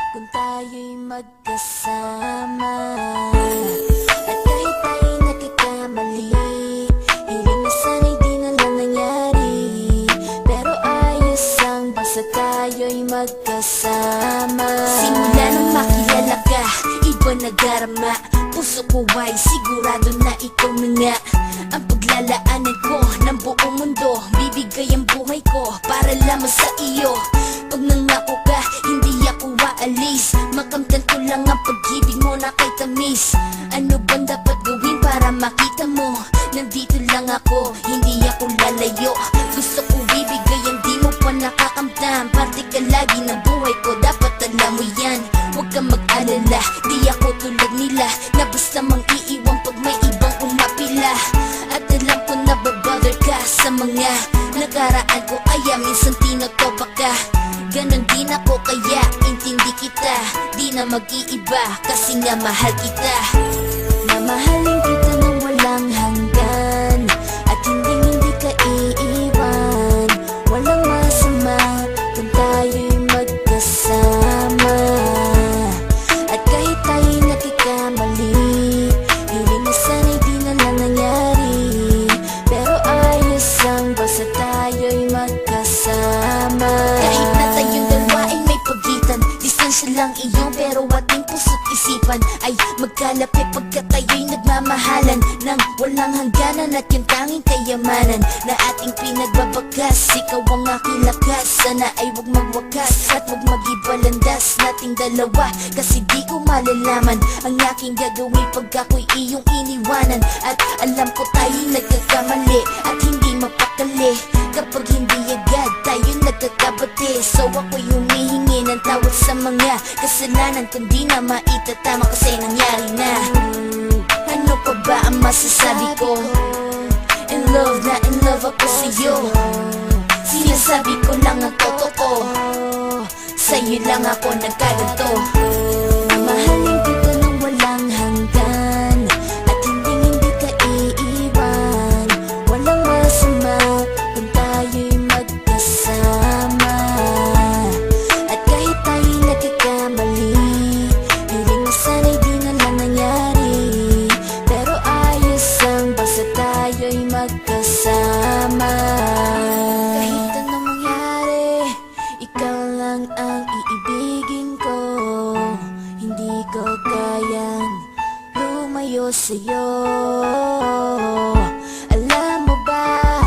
kung tayo'y magkasama. At kahit tayo'y nagkakamali, hiling na sana'y di na lang nangyari. Pero ayos ang basta tayo'y magkasama. Simula nang makilala ka, iba nagarama. Puso ko ay sigurado na ikaw na nga ang paglalaanan ko ng buong mundo. Bibigay ang buhay ko para lamang sa iyo. Pag nangako ka, hindi ako aalis. Makamtan ko lang ang pag-ibig mo na kay tamis. Ano bang dapat gawin para makita mo? Nandito lang ako, hindi ako lalayo. Gusto ko bibigay ang di mo pa nakakamtam. Parte ka lagi ng buhay ko, dapat alam mo yan. Huwag kang mag-alala, di ako tulad nila na basta mang iiwan pag may ibang umapila. At alam ko na babother ka sa mga nakaraan ko, kaya minsan tinotopa ka. Ganon din ako kaya intindi kita. Di na mag-iiba kasi nga mahal kita. Mamahalin kita nang walang hanggan, at hindi ka iiwan. Walang masama kung tayo'y magkasama. At kahit tayo'y nagkakamali, hiling na sana'y di na lang nangyari. Pero ayos ang basta tayo'y magkasama. Kahit na tayong dalawa ay may pagitan, distansya lang iyon pero ating puso't isipan ay magkalapit pagkat tayo'y nagmamahalan ng walang hangganan. At yung tanging kayamanan na ating pinagbabakas, ikaw ang aking lakas. Sana ay huwag magwakas at huwag mag-ibalandas nating dalawa, kasi di ko malalaman ang aking gagawin pag ako'y iyong iniwanan. At alam ko tayo'y nagkakamali at hindi mapakali kapag hindi agad tayo nagkakabati. So ako'y humihingi ng tawad sa mga kasalanan kung di na maitatama kasi nangyari na. Ano pa ba ang masasabi ko? In love na in love ako sa'yo. Sinasabi ko lang ang totoo, sa'yo lang ako nagkaganto. Mahalin kita nang walang hanggan, at hindi ka iiwan. Walang masama kung tayo'y magkasama. At kahit tayo'y nagkakamali, hiling na sana'y di na lang nangyari. Pero ayos ang basta tayo'y magkasama. Kahit anong mangyari, ikaw lang ang iibigin ko. Hindi ko kayang lumayo sa'yo. Alam mo ba,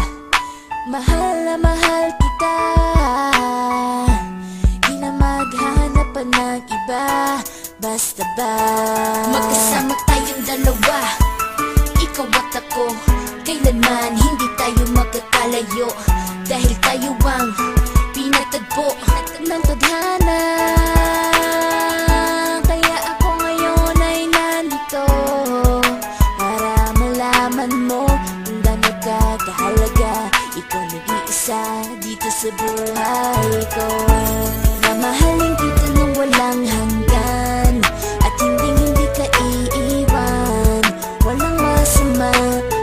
mahal na mahal kita. Di na maghanap pa ng iba, basta ba magkasama tayong dalawa, ikaw at ako. Kailanman hindi tayo magkakalayo, dahil tayo ang pinatagpo ng tadhana. Kaya ako ngayon ay nandito para malaman mo kung gaano ka kahalaga. Ikaw nag-iisa dito sa buhay ko. Mamahalin kita nang walang hanggan, at hindi ka iiwan. Walang masama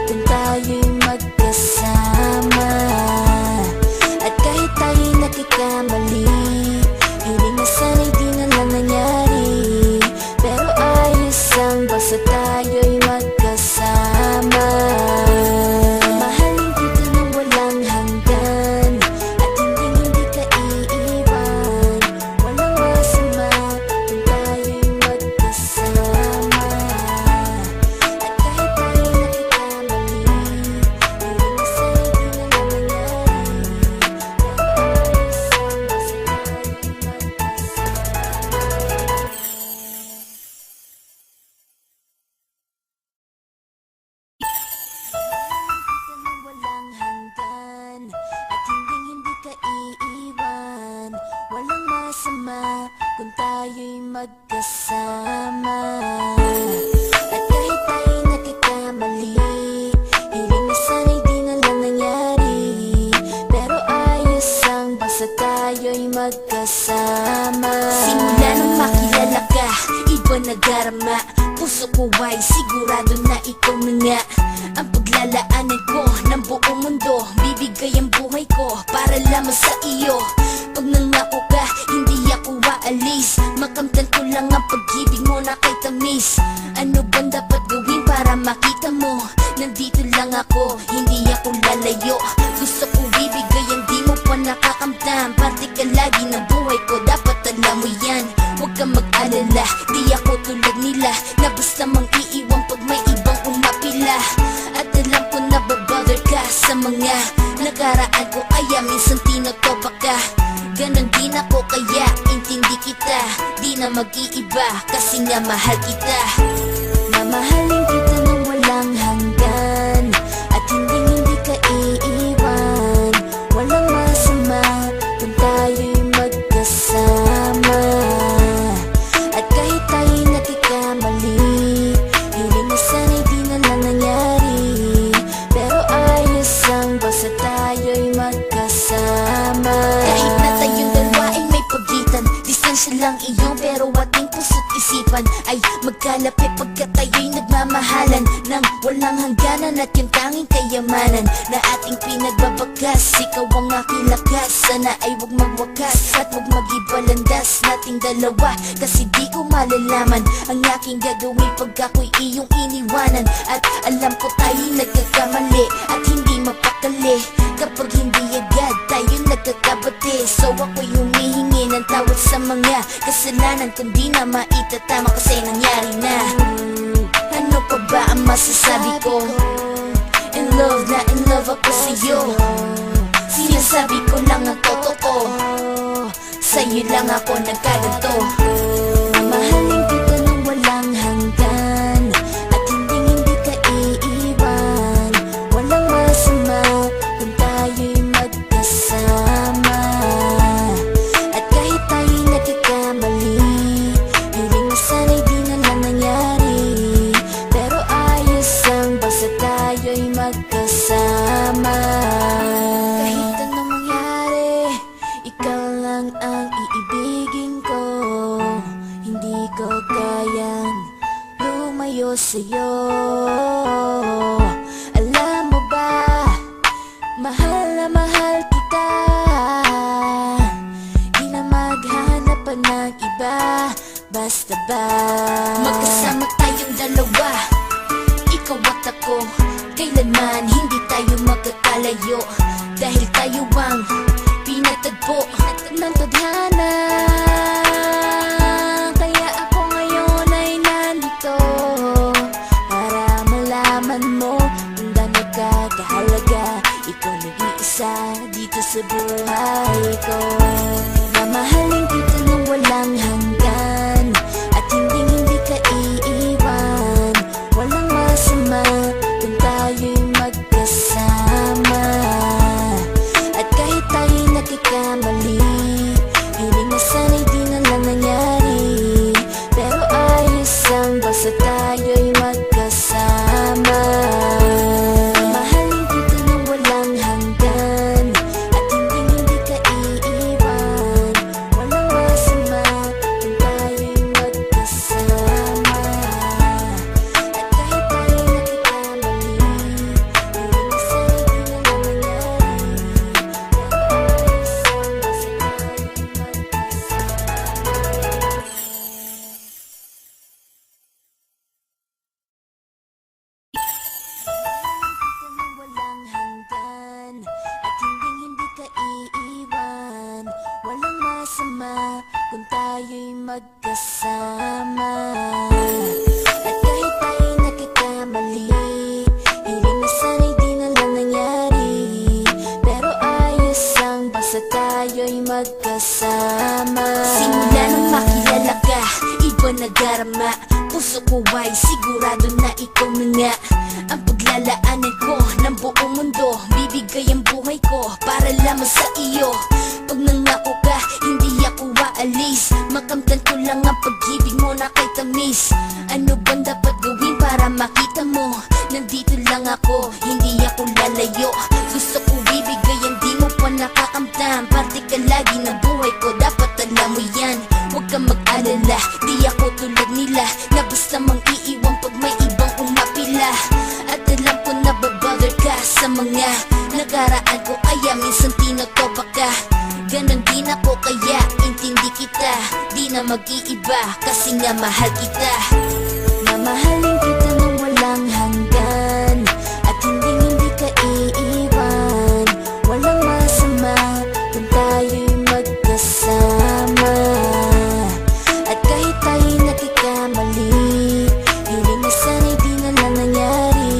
kung tayo'y magkasama. At kahit tayo'y nagkakamali, hiling na sana'y di na lang nangyari. Pero ayos ang basta tayo'y magkasama. Mahalin kita nang walang hanggan, at hindi ka iiwan. Walang masama kung tayo'y magkasama. At kahit tayo'y nagkakamali, hiling na sana'y di na lang nangyari. Pero ayos ang basta tayo'y walang hanggan, at hindi ka iiwan. Walang masama kung tayo'y magkasama. At kahit tayo'y nagkakamali, hiling na sana'y di na lang nangyari. Pero ayos ang basta tayo'y magkasama. Simula nang makilala ka, iba nagarama. Puso ko ay sigurado na ikaw na nga ang paglalaanan ko ng buong mundo. Bibigay ang buhay ko para lamang sa iyo. Pag nangako ka, hindi ako aalis. Makamtan ko lang ang pag-ibig mo na kay tamis. Ano bang dapat gawin para makita mo? Nandito lang ako, hindi ako lalayo. Gusto ko bibigay ang di mo pa nakakamtam. Parte ka lagi ng buhay ko, dapat alam mo yan. Huwag kang mag-alala, di ako tulad nila na basta mang iiwan pag may ibang umapila. At alam ko na babother ka sa mga nakaraan ko, kaya minsan tinotopa ka. Ganon din ako, kaya intindi kita. Di na mag-iiba kasi nga mahal kita. Mamahalin kita nang walang hanggan, at hindi ka iiwan. Walang masama kung tayo'y magkasama. At kahit tayo'y nagkakamali, hiling na sana'y di na lang nangyari. Pero ayos ang basta tayo'y magkasama. Kahit na tayong dalawa ay may pagitan, distansya lang iyon pero ating puso't isipan ay magkalapit pagkat tayo'y nagmamahalan ng walang hangganan. At yung tanging kayamanan na ating pinagbabagas, ikaw ang aking lakas. Sana ay huwag magwakas at huwag mag-ibalandas nating dalawa, kasi di ko malalaman ang aking gagawin pag ako'y iyong iniwanan. At alam ko tayo'y nagkakamali at hindi mapakali kapag hindi agad tayo nagkakabati. So ako'y humihingi ng tawad sa mga kasalanan kung di na maitatama kasi nangyari na. Ano pa ba ang masasabi ko? In love na in love ako sa'yo. Sinasabi ko lang ang totoo, sa'yo lang ako nagkaganto. Mamahalin kita nang walang hanggan, at hindi ka iiwan. Walang masama kung tayo'y magkasama. At kahit tayo'y nagkakamali, hiling na sana'y di na lang nangyari. Pero ayos ang basta tayo'y magkasama. Kahit anong mangyari, ikaw lang ang iibigin ko. Hindi ko kayang lumayo sa'yo. Alam mo ba, mahal na mahal kita. Di na maghanap pa ng iba, basta ba magkasama tayong dalawa, ikaw at ako. Kailanman hindi tayo magkakalayo, dahil tayo ang pinatagpo ng tadhana. Kaya ako ngayon ay nandito para malaman mo kung gaano ka kahalaga. Ikaw nag-iisa dito sa buhay ko. Mamahalin kita nang walang hanggan, at hindi ka iiwan. Walang masama kung tayo'y magkasama. At kahit tayo'y nagkakamali, hiling na sana'y di na lang nangyari. Pero ayos ang basta tayo'y magkasama. Mahalin kita nang walang hanggan, at hindi ka iiwan. Walang masama kung tayo'y magkasama. At kahit tayo'y nagkakamali, hiling na sana'y di na lang nangyari. Pero ayos ang basta tayo'y magkasama. Walang hanggan, at hindi ka iiwan. Walang masama kung tayo'y magkasama. At kahit tayo'y nagkakamali, hiling na sana'y di na lang nangyari. Pero ayos ang basta tayo'y magkasama. Simula nang makilala ka, iba nagarama. Puso ko ay sigurado na ikaw na nga ang paglalaanan ko ng buong mundo. Bibigay ang buhay ko para lamang sa iyo. Pag nangako ka, hindi ako aalis. Makamtan ko lang ang pag-ibig mo na kay tamis. Ano bang dapat gawin para makita mo? Nandito lang ako, hindi ako lalayo. Gusto ko bibigay ang di mo pa nakakamtam. Parte ka lagi ng buhay ko, dapat alam mo yan. Huwag kang mag-alala, di ako tulad nila na basta mang iiwan pag may ibang umapila. At alam ko na babother ka sa mga nakaraan ko, kaya minsan tinotopa ka. ganon din ako, kaya intindi kita. Di na mag-iiba kasi nga mahal kita. Mamahalin kita nang walang hanggan, at hindi ka iiwan. Walang masama kung tayo'y magkasama. At kahit tayo'y nagkakamali, hiling na sana'y di na lang nangyari.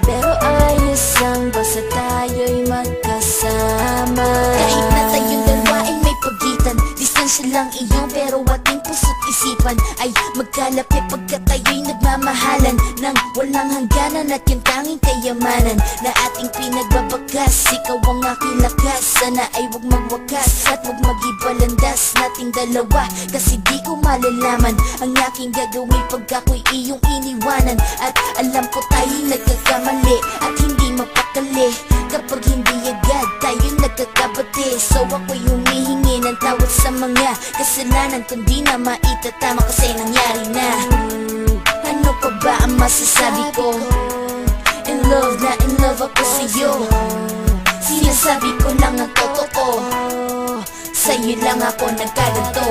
Pero ayos lang basta tayo'y magkasama. Kahit na tayong dalawa ay may pagitan, distansya lang iyon pero ating puso't isipan ay magkalapit pagkat tayo'y nagmamahalan ng walang hangganan. At yung tanging kayamanan na ating pinagbabagas, ikaw ang aking lakas. Sana ay huwag magwakas at huwag mag-ibalandas nating dalawa, kasi di ko malalaman ang aking gagawin pag ako'y iyong iniwanan. At alam ko tayo'y nagkakamali at hindi mapakali kapag hindi agad tayo'y nagkakabati. So ako'y humihingi ng tawad sa mga kasalanan kung di na maitatama kasi nangyari na. Ano pa ba ang masasabi ko? In love na in love ako sa'yo. Sinasabi ko lang ang totoo, sa'yo lang ako nagkaganto.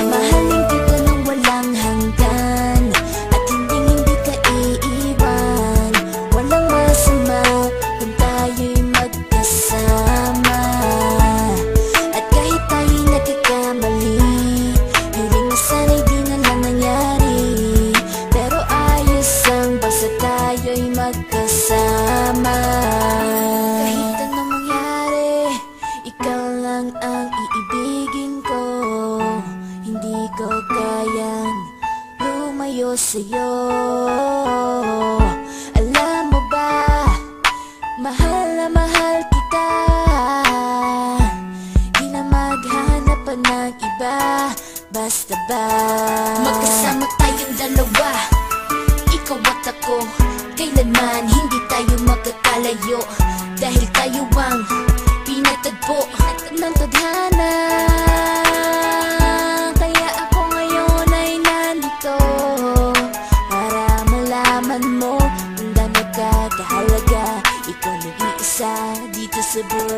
Mahalin kita nang walang hanggan, at hindi ka iiwan. Walang masama kung tayo'y magkasama. At kahit tayo'y nagkakamali, hiling na sana'y di na lang nangyari. Pero ayos lang basta tayo'y magkasama. Kahit anong mangyari, ikaw lang ang iibigin ko. Hindi ko kayang lumayo sa'yo. Alam mo ba, mahal na mahal kita. Di na maghanap pa ng iba. Basta ba magkasama tayong dalawa, ikaw at ako, kailanman hindi tayo magkakalayo. Dahil tayo ang pinatagpo ng tadhana. Kaya ako ngayon ay nandito para malaman mo kung gaano ka kahalaga. Ikaw nag-iisa dito sa buhay